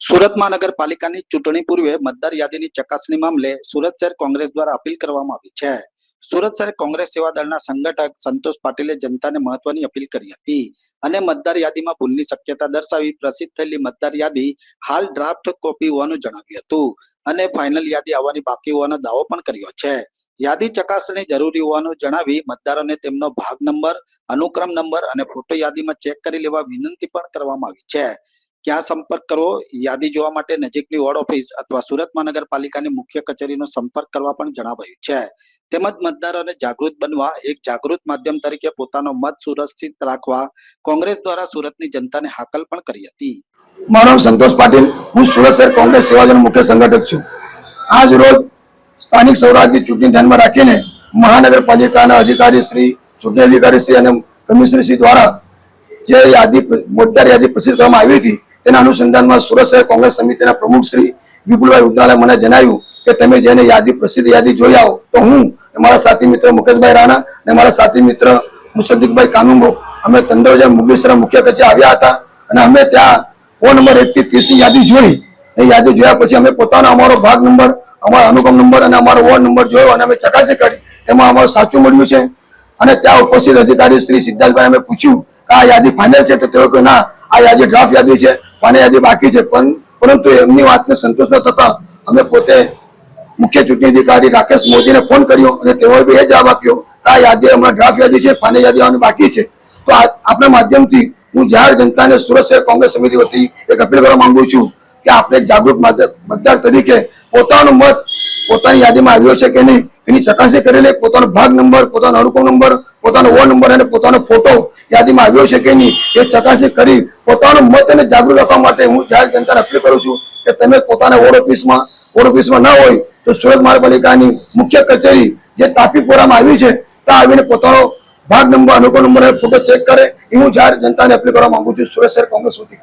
સુરત મહાનગરપાલિકાની ચૂંટણી પૂર્વે મતદાર યાદીની ચકાસણી મામલે સુરત શહેર કોંગ્રેસ દ્વારા અપીલ કરવામાં આવી છે. સુરત શહેર કોંગ્રેસ સેવા દળના સંગઠક સંતોષ પાટીલે જનતાને મહત્વની અપીલ કરી હતી અને મતદાર યાદીમાં ભૂલની શક્યતા દર્શાવી પ્રસિદ્ધ થયેલી મતદાર યાદી હાલ ડ્રાફ્ટ કોપી હોવાનું જણાવ્યું હતું અને ફાઇનલ યાદી આવવાની બાકી હોવાનો દાવો પણ કર્યો છે. યાદી ચકાસણી જરૂરી હોવાનું જણાવી મતદારોને તેમનો ભાગ નંબર, અનુક્રમ નંબર અને ફોટો યાદીમાં ચેક કરી લેવા વિનંતી પણ કરવામાં આવી છે. ક્યાં સંપર્ક કરવો? યાદી જોવા માટે નજીકની વોર્ડ ઓફિસ અથવા સુરત મહાનગરપાલિકાની મુખ્ય કચેરીનો સંપર્ક કરવા પણ જણાવાયું છે. તેમજ મતદારોને જાગૃત બનવા એક જાગૃત માધ્યમ તરીકે પોતાનો મત સુરક્ષિત રાખવા કોંગ્રેસ દ્વારા સુરતની જનતાને હાકલ પણ કરી હતી. મારું નામ સંતોષ પાટીલ, હું સુરત શહેર કોંગ્રેસ સેવાદળનો મુખ્ય સંગઠક છું. આજ રોજ સ્થાનિક સ્વરાજની ચૂંટણી ધ્યાનમાં રાખીને મહાનગરપાલિકાના અધિકારી શ્રી, ચૂંટણી અધિકારી શ્રી અને કમિશનર શ્રી દ્વારા જે મતદાર યાદી પ્રસિદ્ધ કરવામાં આવી હતી તેના અનુસંધાનમાં સુરત શહેર કોંગ્રેસ સમિતિના પ્રમુખ શ્રી વિપુલભાઈ ઉદનાલે મને જણાવ્યું કે તમે જેને પ્રસિદ્ધ યાદી જોઈ આવો, તો હું મારા સાથી મિત્ર મુકેશભાઈ રાણા અને મારા સાથી મિત્ર મુસદ્દીકભાઈ કાનુંગો અમે તંદોજા મુગલીસરા મુખ્ય કચેરી આવ્યા હતા અને અમે ત્યાં વોર્ડ નંબર 1 થી 30 ની યાદી જોઈ. એ યાદી જોયા પછી અમે પોતાનો અમારો ભાગ નંબર, અમારો અનુક્રમ નંબર અને અમારો વોર્ડ નંબર જોયો અને અમે ચકાસણી કરી. એમાં અમારું સાચું મળ્યું છે અને ત્યાં ઉપસ્થિત અધિકારી શ્રી સિદ્ધાર્થભાઈ અમે પૂછ્યું કે આ યાદી ફાઇનલ છે, તો તેઓ કે ના, આ યાદી ડ્રાફ્ટ યાદી છે, ફાઇનલ યાદી બાકી છે. પરંતુ એમની વાતને સંતોષ ન થતા અમે પોતે મુખ્ય ચૂંટણી અધિકારી રાકેશ મોદીને ફોન કર્યો અને તેઓએ બી એ જવાબ આપ્યો કે આ યાદી હમણાં ડ્રાફ્ટ યાદી છે, ફાઇનલ યાદી આવવાની બાકી છે. તો આપણા માધ્યમથી હું જાહેર જનતાને સુરત શહેર કોંગ્રેસ સમિતિ વતી એક અપીલ કરવા માંગુ છું કે આપણે જાગૃત મતદાર તરીકે પોતાનો મત પોતાની યાદીમાં આવ્યો છે કે નહીં એની ચકાસણી કરી લે. પોતાનો ભાગ નંબર, પોતાનો અનુક્રમ નંબર, પોતાનો વોર્ડ નંબર અને પોતાનો ફોટો યાદીમાં આવ્યો છે કે નહીં એ ચકાસણી કરી પોતાનો મત અને જાગૃત રાખવા માટે હું જાહેર જનતાને અપીલ કરું છું કે તમે પોતાના વોર્ડ ઓફિસમાં ન હોય તો સુરત મહાનગરપાલિકાની મુખ્ય કચેરી જે તાપીપોરામાં આવી છે ત્યાં આવીને પોતાનો ભાગ નંબર, અનુક્રમ નંબર અને ફોટો ચેક કરે. એ હું જાહેર જનતાને અપીલ કરવા માંગુ છું સુરત શહેર કોંગ્રેસ વતી.